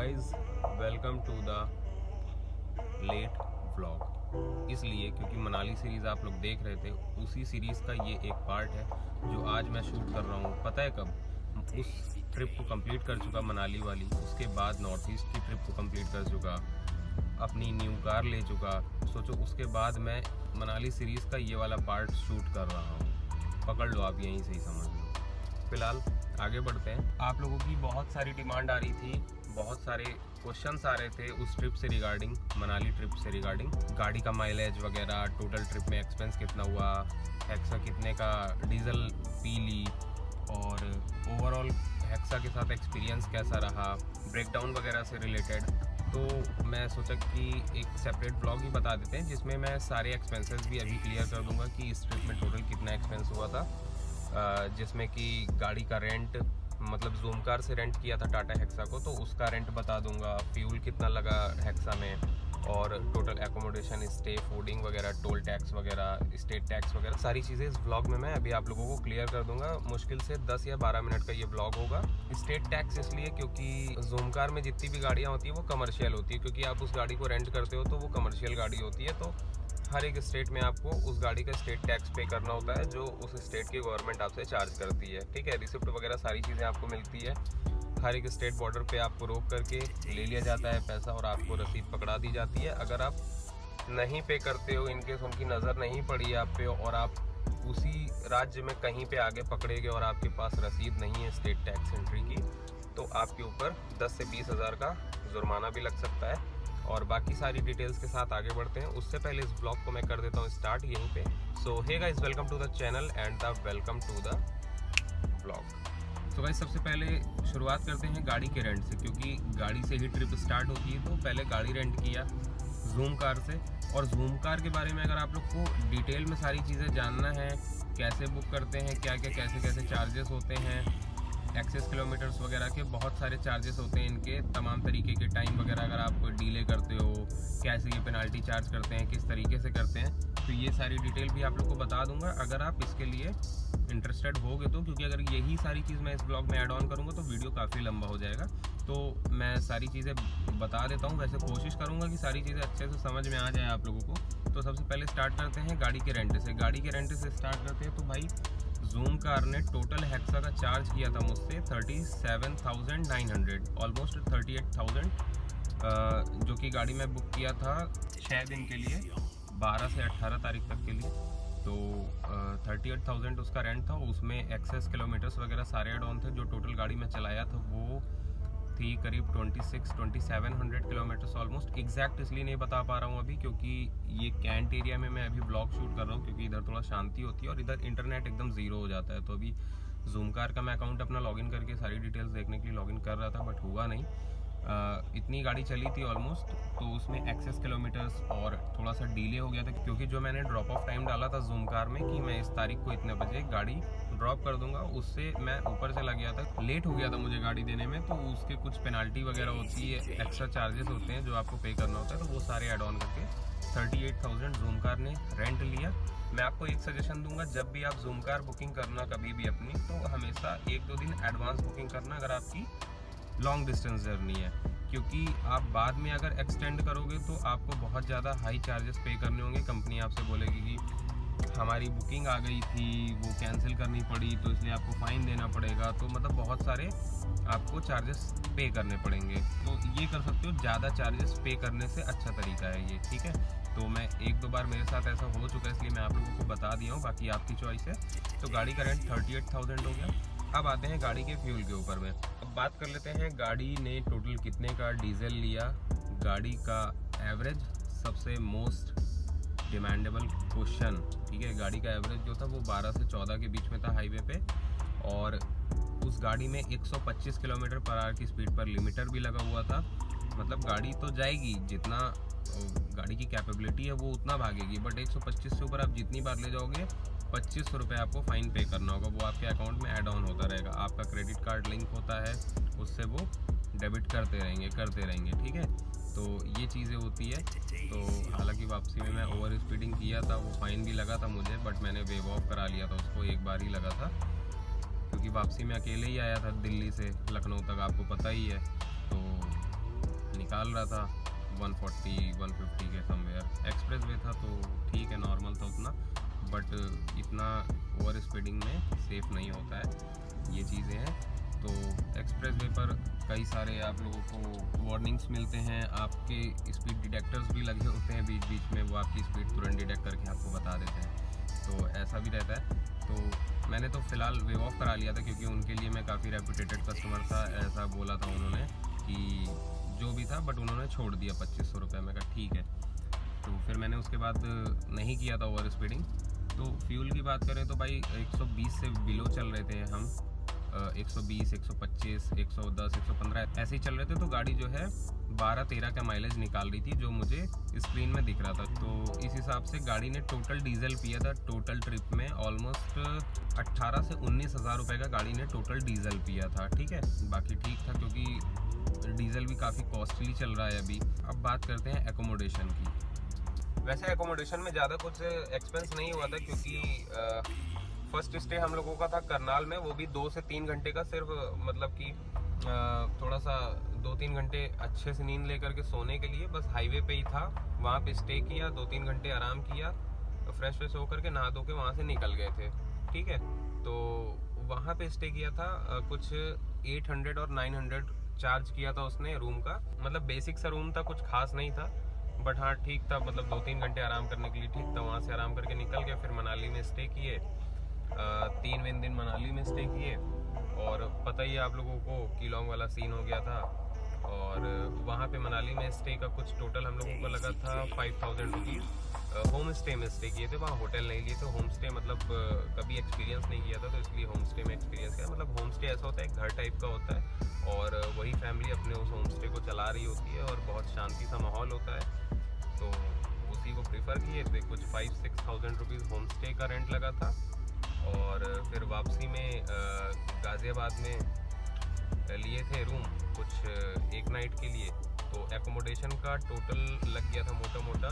Guys welcome to the late vlog. इसलिए क्योंकि Manali series आप लोग देख रहे थे, उसी सीरीज़ का ये एक पार्ट है जो आज मैं शूट कर रहा हूँ। पता है कब? उस ट्रिप को कंप्लीट कर चुका मनाली वाली, उसके बाद नॉर्थ ईस्ट की ट्रिप को कंप्लीट कर चुका, अपनी न्यू कार ले चुका। सोचो उसके बाद मैं मनाली सीरीज़ का ये वाला पार्ट शूट कर रहा हूँ। पकड़ लो, आप यहीं से ही समझ लो। फिलहाल आगे बढ़ते हैं। आप लोगों की बहुत सारी डिमांड आ रही थी, बहुत सारे क्वेश्चंस आ रहे थे उस ट्रिप से रिगार्डिंग, मनाली ट्रिप से रिगार्डिंग, गाड़ी का माइलेज वगैरह, टोटल ट्रिप में एक्सपेंस कितना हुआ, हेक्सा कितने का डीजल पी ली, और ओवरऑल हेक्सा के साथ एक्सपीरियंस कैसा रहा, ब्रेकडाउन वगैरह से रिलेटेड। तो मैं सोचा कि एक सेपरेट ब्लॉग ही बता देते हैं जिसमें मैं सारे एक्सपेंसेस भी अभी क्लियर कर दूंगा कि इस ट्रिप में टोटल कितना एक्सपेंस हुआ था। जिसमें कि गाड़ी का रेंट, मतलब जूम कार से रेंट किया था टाटा हेक्सा को, तो उसका रेंट बता दूंगा, फ्यूल कितना लगा हेक्सा में, और टोटल एकोमोडेशन, स्टे, फूडिंग वगैरह, टोल टैक्स वगैरह, स्टेट टैक्स वगैरह, सारी चीज़ें इस ब्लॉग में मैं अभी आप लोगों को क्लियर कर दूंगा। मुश्किल से 10 या 12 मिनट का ये ब्लॉग होगा। स्टेट टैक्स इसलिए क्योंकि जूम कार में जितनी भी गाड़ियाँ होती है वो कमर्शियल होती है, क्योंकि आप उस गाड़ी को रेंट करते हो तो वो कमर्शियल गाड़ी होती है। तो हर एक स्टेट में आपको उस गाड़ी का स्टेट टैक्स पे करना होता है जो उस स्टेट की गवर्नमेंट आपसे चार्ज करती है। ठीक है, रिसिप्ट वगैरह सारी चीज़ें आपको मिलती है। हर एक स्टेट बॉर्डर पे आपको रोक करके ले लिया जाता है पैसा और आपको रसीद पकड़ा दी जाती है। अगर आप नहीं पे करते हो, इनकेस उनकी नज़र नहीं पड़ी आप पे और आप उसी राज्य में कहीं पे आगे पकड़े गए और आपके पास रसीद नहीं है स्टेट टैक्स एंट्री की, तो आपके ऊपर 10 से 20 हज़ार का जुर्माना भी लग सकता है। और बाकी सारी डिटेल्स के साथ आगे बढ़ते हैं। उससे पहले इस ब्लॉग को मैं कर देता हूँ स्टार्ट यहीं पे। So hey guys, welcome to the channel and the welcome to the blog. तो गाइस सबसे पहले शुरुआत करते हैं गाड़ी के रेंट से, क्योंकि गाड़ी से ही ट्रिप स्टार्ट होती है। तो पहले गाड़ी रेंट किया जूम कार से, और जूम कार के बारे में अगर आप लोग को डिटेल में सारी चीज़ें जानना है, कैसे बुक करते हैं, क्या क्या कैसे कैसे चार्जेस होते हैं, एक्सेस किलोमीटर्स वगैरह के बहुत सारे चार्जेस होते हैं इनके, तमाम तरीके के, टाइम वगैरह अगर आप डिले करते हो कैसे ये पेनाल्टी चार्ज करते हैं, किस तरीके से करते हैं, तो ये सारी डिटेल भी आप लोग को बता दूंगा अगर आप इसके लिए इंटरेस्टेड होगे तो। क्योंकि अगर यही सारी चीज़ मैं इस ब्लॉग में ऐड ऑन करूँगा तो वीडियो काफ़ी लंबा हो जाएगा। तो मैं सारी चीज़ें बता देता हूँ, वैसे कोशिश करूँगा कि सारी चीज़ें अच्छे से समझ में आ जाए आप लोगों को। तो सबसे पहले स्टार्ट करते हैं गाड़ी के रेंट से। गाड़ी के रेंट से स्टार्ट करते हैं। तो भाई जूम कार ने टोटल हेक्सा का चार्ज किया था मुझसे 37,900, ऑलमोस्ट 38,000, जो कि गाड़ी में बुक किया था 6 दिन के लिए, 12 से 18 तारीख तक के लिए। तो 38,000 उसका रेंट था, उसमें एक्सेस किलोमीटर्स वगैरह सारे एड ऑन थे। जो टोटल गाड़ी में चलाया था वो थी करीब 2700 किलोमीटर्स ऑलमोस्ट। एग्जैक्ट इसलिए नहीं बता पा रहा हूँ अभी क्योंकि ये कैंट एरिया में मैं अभी ब्लॉग शूट कर रहा हूँ, क्योंकि इधर थोड़ा शांति होती है और इधर इंटरनेट एकदम ज़ीरो हो जाता है। तो अभी जूम कार का मैं अकाउंट अपना लॉगिन करके सारी डिटेल्स देखने के लिए लॉगिन कर रहा था, बट हुआ नहीं। इतनी गाड़ी चली थी ऑलमोस्ट, तो उसमें एक्सेस किलोमीटर्स और थोड़ा सा डिले हो गया था, क्योंकि जो मैंने ड्रॉप ऑफ टाइम डाला था जूम कार में कि मैं इस तारीख को इतने बजे गाड़ी ड्रॉप कर दूंगा, उससे मैं ऊपर चला गया था, लेट हो गया था मुझे गाड़ी देने में। तो उसके कुछ पेनाल्टी वगैरह होती है, एक्स्ट्रा चार्जेस होते हैं जो आपको पे करना होता है, तो वो सारे एड ऑन करके 38,000 जूम कार ने रेंट लिया। मैं आपको एक सजेशन दूंगा, जब भी आप जूम कार बुकिंग करना कभी भी अपनी, तो हमेशा 1-2 दिन एडवांस बुकिंग करना अगर आपकी लॉन्ग डिस्टेंस जर्नी है, क्योंकि आप बाद में अगर एक्सटेंड करोगे तो आपको बहुत ज़्यादा हाई चार्जेस पे करने होंगे। कंपनी आपसे बोलेगी कि हमारी बुकिंग आ गई थी, वो कैंसिल करनी पड़ी, तो इसलिए आपको फ़ाइन देना पड़ेगा। तो मतलब बहुत सारे आपको चार्जेस पे करने पड़ेंगे। तो ये कर सकते हो, ज़्यादा चार्जेस पे करने से अच्छा तरीका है ये, ठीक है। तो मैं 1-2 बार मेरे साथ ऐसा हो चुका है, इसलिए मैं आप लोगों को बता दिया हूँ, बाकी आपकी चॉइस है। तो गाड़ी का रेंट 38,000 हो गया। अब आते हैं गाड़ी के फ्यूल के ऊपर में। अब बात कर लेते हैं गाड़ी ने टोटल कितने का डीजल लिया, गाड़ी का एवरेज, सबसे मोस्ट डिमांडेबल क्वेश्चन, ठीक है। गाड़ी का एवरेज जो था वो 12 से 14 के बीच में था हाईवे पे, और उस गाड़ी में 125 किलोमीटर पर आवर की स्पीड पर लिमिटर भी लगा हुआ था। मतलब गाड़ी तो जाएगी, जितना गाड़ी की कैपेबिलिटी है वो उतना भागेगी, बट 125 से ऊपर आप जितनी बार ले जाओगे 2500 रुपये आपको फ़ाइन पे करना होगा। वो आपके अकाउंट में ऐड ऑन होता रहेगा। आपका क्रेडिट कार्ड लिंक होता है, उससे वो डेबिट करते रहेंगे, ठीक है। तो ये चीज़ें होती है। तो हालांकि वापसी में मैं ओवर स्पीडिंग किया था, वो फ़ाइन भी लगा था मुझे, बट मैंने वेव ऑफ करा लिया था उसको, एक बार ही लगा था, क्योंकि वापसी में अकेले ही आया था दिल्ली से लखनऊ तक, आपको पता ही है। तो निकाल रहा था 140 150 के समवेयर। एक्सप्रेस वे था तो ठीक है, नॉर्मल था उतना, बट इतना ओवर स्पीडिंग में सेफ़ नहीं होता है, ये चीज़ें हैं। तो एक्सप्रेस वे पर कई सारे आप लोगों को वार्निंग्स मिलते हैं, आपके स्पीड डिटेक्टर्स भी लगे होते हैं बीच बीच में, वो आपकी स्पीड तुरंत डिटेक्ट करके आपको बता देते हैं, तो ऐसा भी रहता है। तो मैंने तो फ़िलहाल वेव ऑफ करा लिया था क्योंकि उनके लिए मैं काफ़ी रेपुटेटेड कस्टमर था, ऐसा बोला था उन्होंने कि जो भी था, बट उन्होंने छोड़ दिया 2500 रुपये में। कहा ठीक है, तो फिर मैंने उसके बाद नहीं किया था ओवर स्पीडिंग। तो फ्यूल की बात करें तो भाई 120 से बिलो चल रहे थे हम, 120, 125, 110, 115 ऐसे ही चल रहे थे। तो गाड़ी जो है 12-13 का माइलेज निकाल रही थी, जो मुझे स्क्रीन में दिख रहा था। तो इस हिसाब से गाड़ी ने टोटल डीजल पिया था, टोटल ट्रिप में ऑलमोस्ट 18 से 19 हज़ार रुपये का गाड़ी ने टोटल डीजल पिया था। ठीक है, बाकी ठीक था क्योंकि डीजल भी काफ़ी कॉस्टली चल रहा है अभी। अब बात करते हैं एकोमोडेशन की। वैसे एकोमोडेशन में ज़्यादा कुछ एक्सपेंस नहीं हुआ था क्योंकि फर्स्ट स्टे हम लोगों का था करनाल में, वो भी 2 से 3 घंटे का, सिर्फ मतलब कि थोड़ा सा 2-3 घंटे अच्छे से नींद लेकर के सोने के लिए, बस हाईवे पे ही था। वहाँ पे स्टे किया, 2-3 घंटे आराम किया, फ्रेश फ्रेश होकर के नहा धो के वहाँ से निकल गए थे। ठीक है, तो वहाँ पे स्टे किया था, कुछ 800 और 900 चार्ज किया था उसने रूम का। मतलब बेसिक सा रूम था, कुछ खास नहीं था, बट हाँ ठीक था, मतलब 2-3 घंटे आराम करने के लिए ठीक था। वहाँ से आराम करके निकल गया, फिर मनाली में स्टे किए, 3 दिन मनाली में स्टे किए, और पता ही है आप लोगों को कीलोंग वाला सीन हो गया था। और वहाँ पे मनाली में स्टे का कुछ टोटल हम लोगों को लगा था 5000 रुपीज़। होम स्टे में स्टे किए थे, वहाँ होटल नहीं लिए थे। होम स्टे मतलब कभी एक्सपीरियंस नहीं किया था, तो इसलिए होम स्टे में एक्सपीरियंस किया। मतलब होम स्टे ऐसा होता है, घर टाइप का होता है, और वही फैमिली अपने उस होम स्टे को चला रही होती है, और बहुत शांति सा माहौल होता है, तो उसी को प्रीफर किए थे। कुछ 5-6 थाउजेंड रुपीज़ होम स्टे का रेंट लगा था। और फिर वापसी में गाज़ियाबाद में लिए थे रूम कुछ एक नाइट के लिए, तो एकोमोडेशन का टोटल लग गया था मोटा मोटा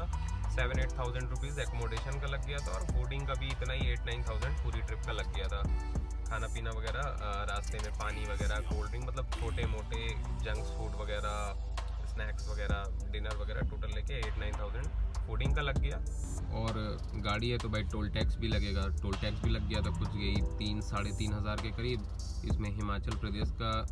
7-8 थाउजेंड रुपीज़ एकोमोडेशन का लग गया था, और फूडिंग का भी इतना ही 8-9 थाउजेंड पूरी ट्रिप का लग गया था। खाना पीना वगैरह, रास्ते में पानी वगैरह, कोल्ड ड्रिंक, मतलब छोटे मोटे जंक्स फूड वगैरह, स्नैक्स वगैरह, डिनर वगैरह, टोटल लेके 8-9 थाउजेंड फूडिंग का लग गया। और गाड़ी है तो भाई टोल टैक्स भी लगेगा, टोल टैक्स भी लग गया था कुछ यही 3-3.5 हज़ार के करीब। इसमें हिमाचल प्रदेश का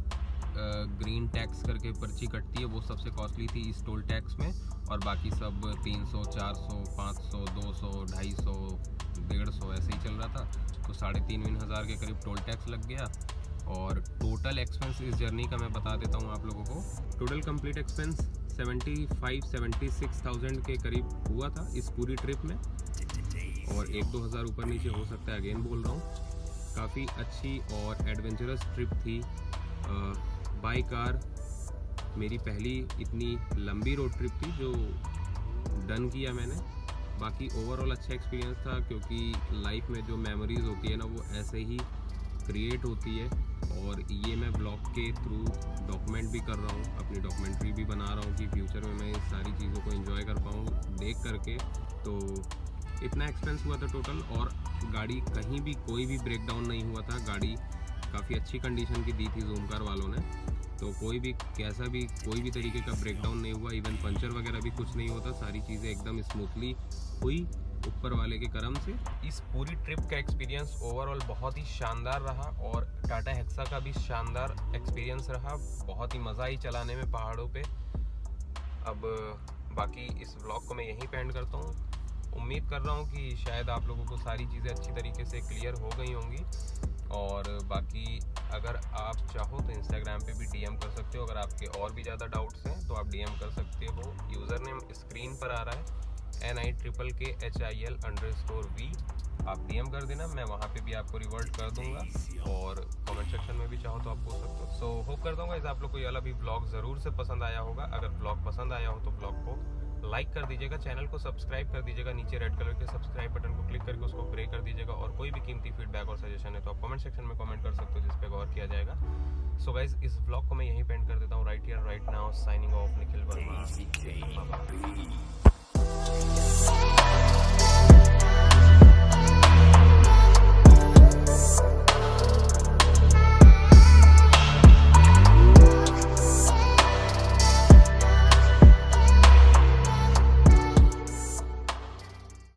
ग्रीन टैक्स करके पर्ची कटती है, वो सबसे कॉस्टली थी इस टोल टैक्स में, और बाकी सब 300, 400, 500, 200, 250, 150 ऐसे ही चल रहा था। तो 3.5 हज़ार के करीब टोल टैक्स लग गया। और टोटल एक्सपेंस इस जर्नी का मैं बता देता हूँ आप लोगों को। टोटल कंप्लीट एक्सपेंस 75-76,000 के करीब हुआ था इस पूरी ट्रिप में, और 1-2 हज़ार ऊपर नीचे हो सकता है, अगेन बोल रहा हूँ। काफ़ी अच्छी और एडवेंचरस ट्रिप थी। बाई कार मेरी पहली इतनी लंबी रोड ट्रिप थी जो डन किया मैंने। बाकी ओवरऑल अच्छा एक्सपीरियंस था, क्योंकि लाइफ में जो मेमोरीज होती है ना, वो ऐसे ही क्रिएट होती है, और ये मैं ब्लॉग के थ्रू डॉक्यूमेंट भी कर रहा हूँ, अपनी डॉक्यूमेंट्री भी बना रहा हूँ कि फ्यूचर में मैं इस सारी चीज़ों को एंजॉय कर पाऊँ देख करके। तो इतना एक्सपेंस हुआ था टोटल, और गाड़ी कहीं भी कोई भी ब्रेकडाउन नहीं हुआ था। गाड़ी काफ़ी अच्छी कंडीशन की दी थी ज़ूम कार वालों ने, तो कोई भी कैसा भी कोई भी तरीके का ब्रेकडाउन नहीं हुआ। इवन पंचर वगैरह भी कुछ नहीं होता, सारी चीज़ें एकदम स्मूथली हुई ऊपर वाले के करम से। इस पूरी ट्रिप का एक्सपीरियंस ओवरऑल बहुत ही शानदार रहा, और टाटा हेक्सा का भी शानदार एक्सपीरियंस रहा। बहुत ही मज़ा आई चलाने में पहाड़ों पे। अब बाकी इस व्लॉग को मैं यहीं पे एंड करता हूँ। उम्मीद कर रहा हूँ कि शायद आप लोगों को सारी चीज़ें अच्छी तरीके से क्लियर हो गई होंगी। और बाकी अगर आप चाहो तो इंस्टाग्राम पे भी डीएम कर सकते हो। अगर आपके और भी ज़्यादा डाउट्स हैं तो आप डीएम कर सकते हो। यूज़र नेम स्क्रीन पर आ रहा है, NIKKHIL_V। आप डीएम कर देना, मैं वहाँ पे भी आपको रिवर्ट कर दूंगा, और कमेंट सेक्शन में भी चाहो तो आप पूछ सकते हो। सो होप करता हूँ आप लोग को ये वाला भी ब्लॉग ज़रूर से पसंद आया होगा। अगर ब्लॉग पसंद आया हो तो ब्लॉग को लाइक कर दीजिएगा, चैनल को सब्सक्राइब कर दीजिएगा, नीचे रेड कलर के सब्सक्राइब बटन को क्लिक करके उसको प्रे कर दीजिएगा। और कोई भी कीमती फीडबैक और सजेशन है तो आप कमेंट सेक्शन में कमेंट कर सकते हो, जिस पे गौर किया जाएगा। सो गाइज, इस ब्लॉग को मैं यहीं पे एंड कर देता हूँ। Right here right now, signing off, Nikhil Verma.